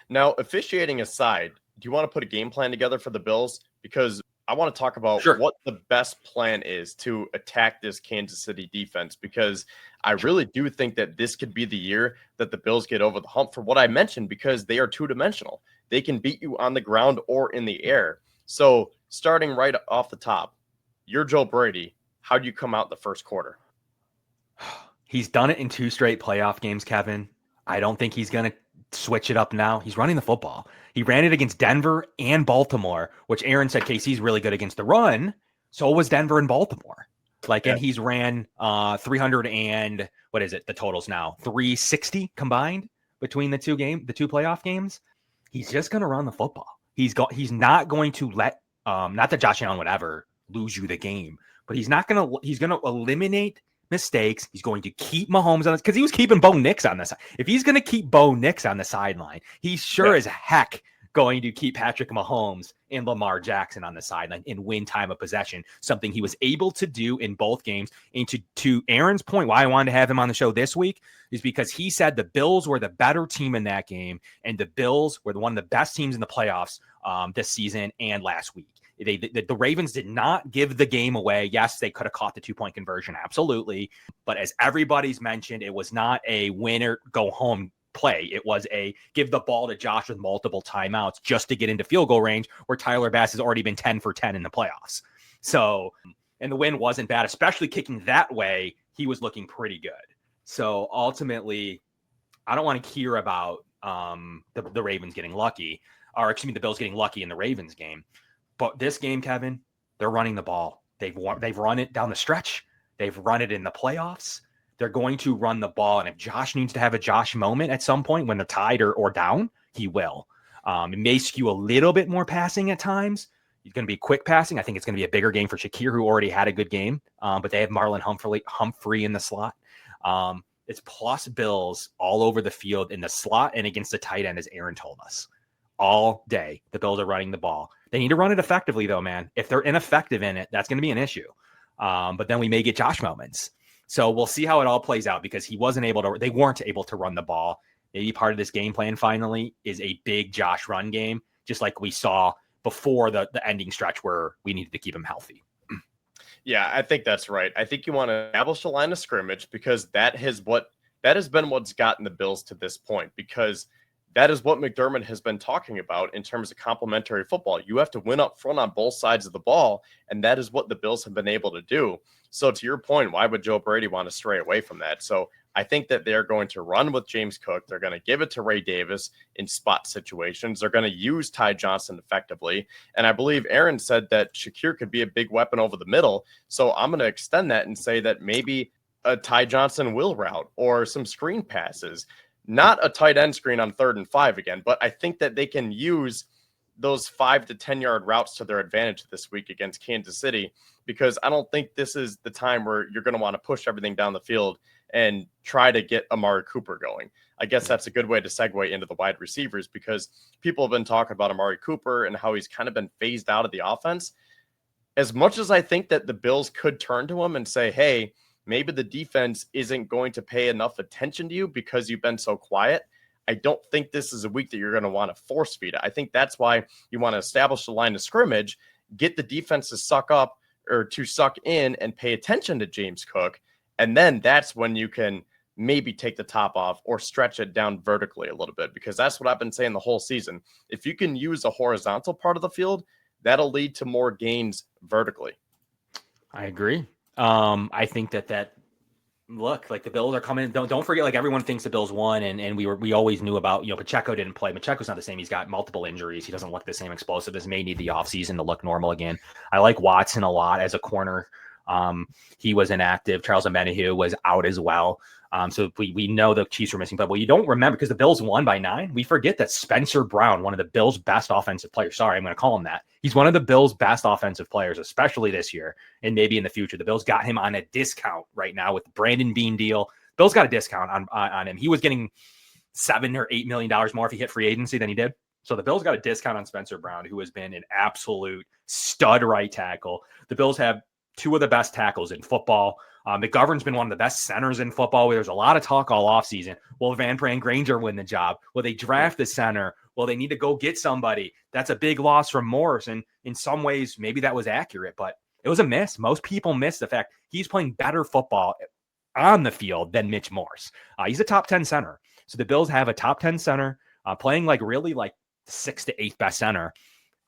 Now, officiating aside, do you want to put a game plan together for the Bills? Because I want to talk about Sure. what the best plan is to attack this Kansas City defense, because I really do think that this could be the year that the Bills get over the hump for what I mentioned, because they are two-dimensional. They can beat you on the ground or in the air. So starting right off the top, you're Joe Brady. How do you come out the first quarter? He's done it in 2 straight playoff games, Kevin. I don't think he's going to switch it up now. He's running the football. He ran it against Denver and Baltimore, which Aaron said KC's really good against the run. So was Denver and Baltimore. And he's ran 300 and what is it? The totals now 360 combined between the two playoff games. He's just going to run the football. He's not going to let not that Josh Allen would ever lose you the game, but he's going to eliminate mistakes. He's going to keep Mahomes on this because he was keeping Bo Nix on the side. If he's going to keep Bo Nix on the sideline, he's sure as heck going to keep Patrick Mahomes and Lamar Jackson on the sideline and win time of possession, something he was able to do in both games. And to Aaron's point, why I wanted to have him on the show this week is because he said the Bills were the better team in that game, and the Bills were one of the best teams in the playoffs this season and last week. The Ravens did not give the game away. Yes, they could have caught the 2-point conversion. Absolutely. But as everybody's mentioned, it was not a win or go home play. It was a give the ball to Josh with multiple timeouts just to get into field goal range, where Tyler Bass has already been 10 for 10 in the playoffs. So, and the win wasn't bad, especially kicking that way. He was looking pretty good. So ultimately, I don't want to hear about the Ravens getting lucky, or excuse me, the Bills getting lucky in the Ravens game. But this game, Kevin, they're running the ball. They've run it down the stretch. They've run it in the playoffs. They're going to run the ball. And if Josh needs to have a Josh moment at some point when they're tied or down, he will. It may skew a little bit more passing at times. It's going to be quick passing. I think it's going to be a bigger game for Shakir, who already had a good game. But they have Marlon Humphrey in the slot. It's plus Bills all over the field in the slot and against the tight end, as Aaron told us. All day, the Bills are running the ball. They need to run it effectively, though, man. If they're ineffective in it, that's going to be an issue. But then we may get Josh moments. So we'll see how it all plays out, because they weren't able to run the ball. Maybe part of this game plan finally is a big Josh run game, just like we saw before the ending stretch where we needed to keep him healthy. Yeah, I think that's right. I think you want to establish a line of scrimmage, because that has been what's gotten the Bills to this point, because that is what McDermott has been talking about in terms of complementary football. You have to win up front on both sides of the ball, and that is what the Bills have been able to do. So to your point, why would Joe Brady want to stray away from that? So I think that they're going to run with James Cook. They're going to give it to Ray Davis in spot situations. They're going to use Ty Johnson effectively. And I believe Aaron said that Shakir could be a big weapon over the middle. So I'm going to extend that and say that maybe a Ty Johnson will route or some screen passes. Not a tight end screen on 3rd and 5 again, but I think that they can use those 5 to 10 yard routes to their advantage this week against Kansas City, because I don't think this is the time where you're going to want to push everything down the field and try to get Amari Cooper going. I guess that's a good way to segue into the wide receivers, because people have been talking about Amari Cooper and how he's kind of been phased out of the offense. As much as I think that the Bills could turn to him and say, hey, maybe the defense isn't going to pay enough attention to you because you've been so quiet, I don't think this is a week that you're going to want to force feed it. I think that's why you want to establish the line of scrimmage, get the defense to suck up or to suck in and pay attention to James Cook. And then that's when you can maybe take the top off or stretch it down vertically a little bit, because that's what I've been saying the whole season. If you can use a horizontal part of the field, that'll lead to more gains vertically. I agree. I think that look, like the Bills are coming. Don't forget, like everyone thinks the Bills won, and we always knew about, Pacheco didn't play. Pacheco's not the same. He's got multiple injuries. He doesn't look the same explosive. This may need the offseason to look normal again. I like Watson a lot as a corner. He was inactive. Charles Omenihu was out as well. So we know the Chiefs were missing, but what you don't remember, because the Bills won by 9, we forget that Spencer Brown, one of the Bills' best offensive players. Sorry, I'm going to call him that. He's one of the Bills' best offensive players, especially this year and maybe in the future. The Bills got him on a discount right now with the Brandon Bean deal. Bills got a discount on him. He was getting $7 or $8 million more if he hit free agency than he did. So the Bills got a discount on Spencer Brown, who has been an absolute stud right tackle. The Bills have 2 of the best tackles in football. McGovern's been one of the best centers in football. There's a lot of talk all offseason. Will Van Pran Granger win the job? Will they draft the center? well, they need to go get somebody. That's a big loss from Morse. And in some ways, maybe that was accurate, but it was a miss. Most people miss the fact he's playing better football on the field than Mitch Morse. He's a top 10 center. So the Bills have a top 10 center playing like really like 6th to 8th best center,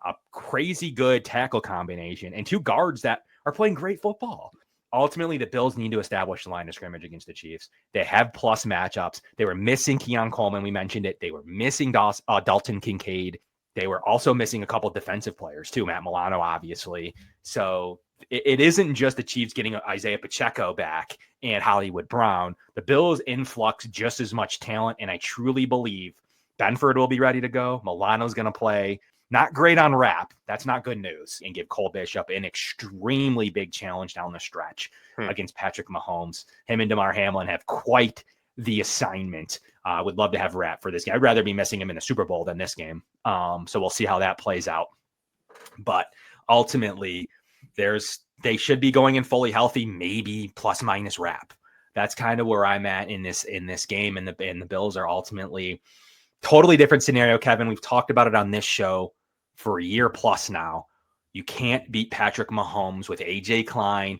a crazy good tackle combination, and 2 guards that are playing great football. Ultimately, the Bills need to establish the line of scrimmage against the Chiefs. They have plus matchups. They were missing Keon Coleman. We mentioned it. They were missing Dalton Kincaid. They were also missing a couple of defensive players too, Matt Milano, obviously. So it isn't just the Chiefs getting Isaiah Pacheco back and Hollywood Brown. The Bills influx just as much talent, and I truly believe Benford will be ready to go. Milano's going to play. Not great on wrap. That's not good news. And give Cole Bishop an extremely big challenge down the stretch against Patrick Mahomes. Him and DeMar Hamlin have quite the assignment. Would love to have Rat for this game. I'd rather be missing him in the Super Bowl than this game. So we'll see how that plays out. But ultimately, they should be going in fully healthy, maybe plus minus Rap. That's kind of where I'm at in this game. And the Bills are ultimately totally different scenario, Kevin. We've talked about it on this show for a year plus now. You can't beat Patrick Mahomes with AJ Klein,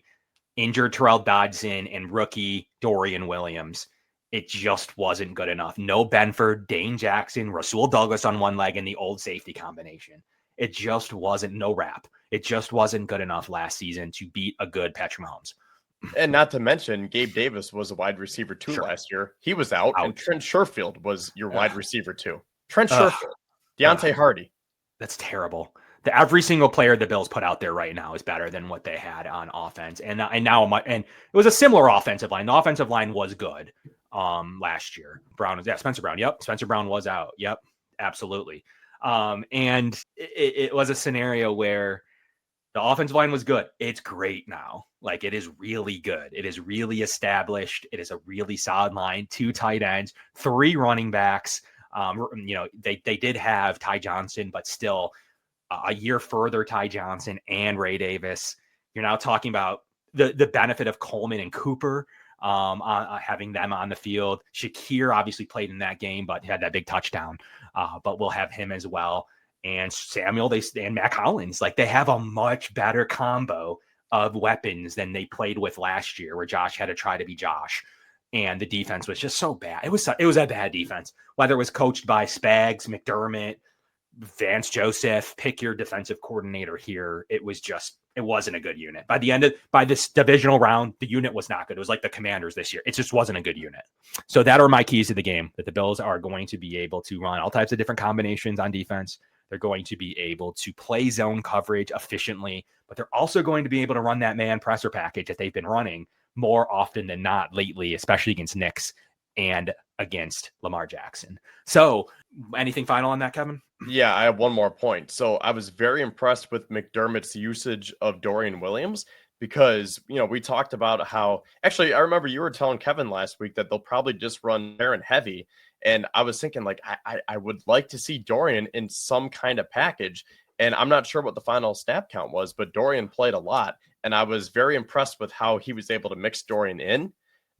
injured Terrell Dodson, and rookie Dorian Williams. It just wasn't good enough. No Benford, Dane Jackson, Rasul Douglas on one leg, and the old safety combination. It just wasn't, no Rap. It just wasn't good enough last season to beat a good Patrick Mahomes. And not to mention, Gabe Davis was a wide receiver too last year. He was out, and Trent Sherfield was your wide receiver too. Trent Sherfield, Deontay Hardy. That's terrible. Every single player the Bills put out there right now is better than what they had on offense. And it was a similar offensive line. The offensive line was good last year. Spencer Brown. Yep. Spencer Brown was out. Yep. Absolutely. And it was a scenario where the offensive line was good. It's great now. Like, it is really good. It is really established. It is a really solid line. 2 tight ends, 3 running backs. They did have Ty Johnson, but still a year further, Ty Johnson and Ray Davis. You're now talking about the benefit of Coleman and Cooper having them on the field. Shakir obviously played in that game, but had that big touchdown. But we'll have him as well. And Samuel, and Mac Hollins, like, they have a much better combo of weapons than they played with last year, where Josh had to try to be Josh. And the defense was just so bad. It was a bad defense, whether it was coached by Spags, McDermott, Vance Joseph, pick your defensive coordinator here. It wasn't a good unit. By this divisional round, the unit was not good. It was like the Commanders this year. It just wasn't a good unit. So that are my keys to the game, that the Bills are going to be able to run all types of different combinations on defense. They're going to be able to play zone coverage efficiently, but they're also going to be able to run that man presser package that they've been running more often than not lately, especially against Knicks and against Lamar Jackson. So anything final on that, Kevin? Yeah, I have one more point. So I was very impressed with McDermott's usage of Dorian Williams, because, we talked about how, actually, I remember you were telling Kevin last week that they'll probably just run Aaron heavy. And I was thinking, like, I would like to see Dorian in some kind of package. And I'm not sure what the final snap count was, but Dorian played a lot. And I was very impressed with how he was able to mix Dorian in.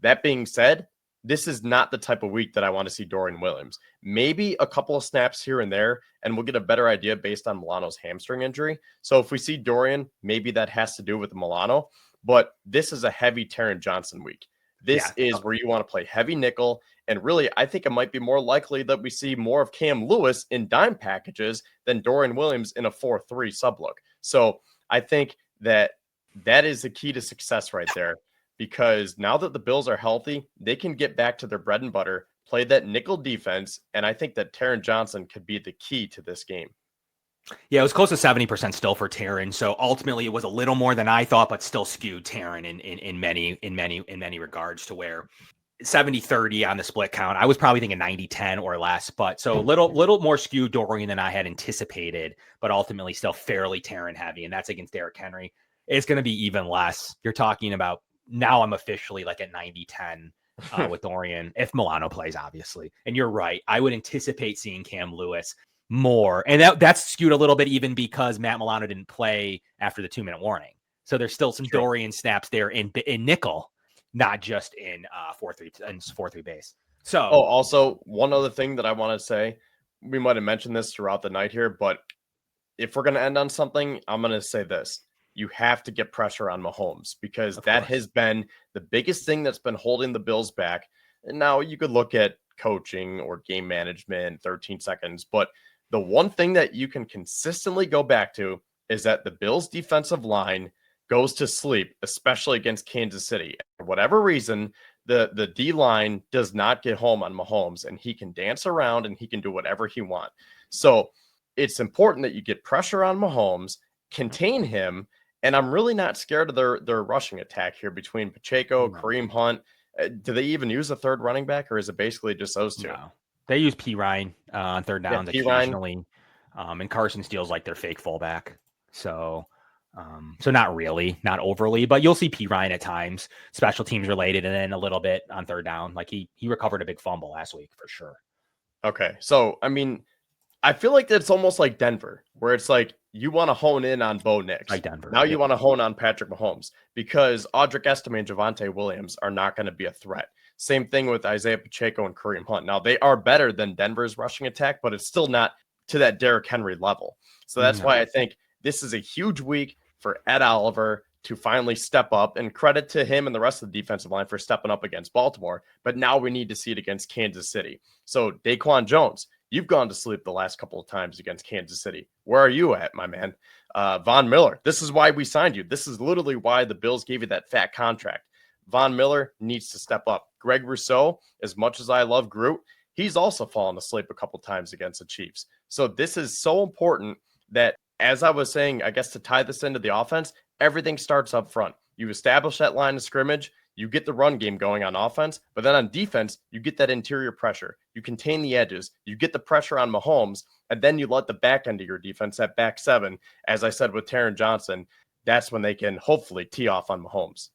That being said, this is not the type of week that I want to see Dorian Williams. Maybe a couple of snaps here and there, and we'll get a better idea based on Milano's hamstring injury. So if we see Dorian, maybe that has to do with Milano. But this is a heavy Taron Johnson week. This is where you want to play heavy nickel. And really, I think it might be more likely that we see more of Cam Lewis in dime packages than Dorian Williams in a 4-3 sub look. So I think that is the key to success right there, because now that the Bills are healthy, they can get back to their bread and butter, play that nickel defense. And I think that Taron Johnson could be the key to this game. Yeah, it was close to 70% still for Taron. So ultimately, it was a little more than I thought, but still skewed Taron in many regards, to where 70-30 on the split count. I was probably thinking 90-10 or less, but so a little more skewed Dorian than I had anticipated, but ultimately still fairly Taron heavy, and that's against Derrick Henry. It's going to be even less. You're talking about, now I'm officially like at 90-10 with Dorian, if Milano plays, obviously. And you're right. I would anticipate seeing Cam Lewis more. And that's skewed a little bit, even because Matt Milano didn't play after the 2-minute warning. So there's still some Dorian snaps there in nickel, not just in 4-3 base. So also one other thing that I want to say, we might have mentioned this throughout the night here, but if we're going to end on something, I'm going to say this. You have to get pressure on Mahomes because Of that course. has been the biggest thing that's been holding the Bills back. And now you could look at coaching or game management, 13 seconds. But the one thing that you can consistently go back to is that the Bills' defensive line goes to sleep, especially against Kansas City. For whatever reason, the D line does not get home on Mahomes, and he can dance around and he can do whatever he wants. So it's important that you get pressure on Mahomes, contain him, and I'm really not scared of their rushing attack here between Pacheco, No. Kareem Hunt. Do they even use a third running back, or is it basically just those two? No. They use P. Ryan on third Yeah, downs P. Ryan. occasionally. And Carson Steele's like their fake fullback. So not really, not overly, but you'll see P. Ryan at times, special teams related, and then a little bit on third down. Like he recovered a big fumble last week for sure. Okay, so I mean, I feel like it's almost like Denver, where it's like you want to hone in on Bo Nix. Like Denver. Now you want to hone on Patrick Mahomes because Audric Estime and Javonte Williams are not going to be a threat. Same thing with Isaiah Pacheco and Kareem Hunt. Now they are better than Denver's rushing attack, but it's still not to that Derrick Henry level. So that's why I think this is a huge week for Ed Oliver to finally step up, and credit to him and the rest of the defensive line for stepping up against Baltimore. But now we need to see it against Kansas City. So Daquan Jones, you've gone to sleep the last couple of times against Kansas City. Where are you at, my man? Von Miller, this is why we signed you. This is literally why the Bills gave you that fat contract. Von Miller needs to step up. Greg Rousseau, as much as I love Groot, he's also fallen asleep a couple times against the Chiefs. So this is so important that, as I was saying, I guess to tie this into the offense, everything starts up front. You establish that line of scrimmage, you get the run game going on offense, but then on defense, you get that interior pressure. You contain the edges, you get the pressure on Mahomes, and then you let the back end of your defense, that back seven, as I said with Taron Johnson, that's when they can hopefully tee off on Mahomes.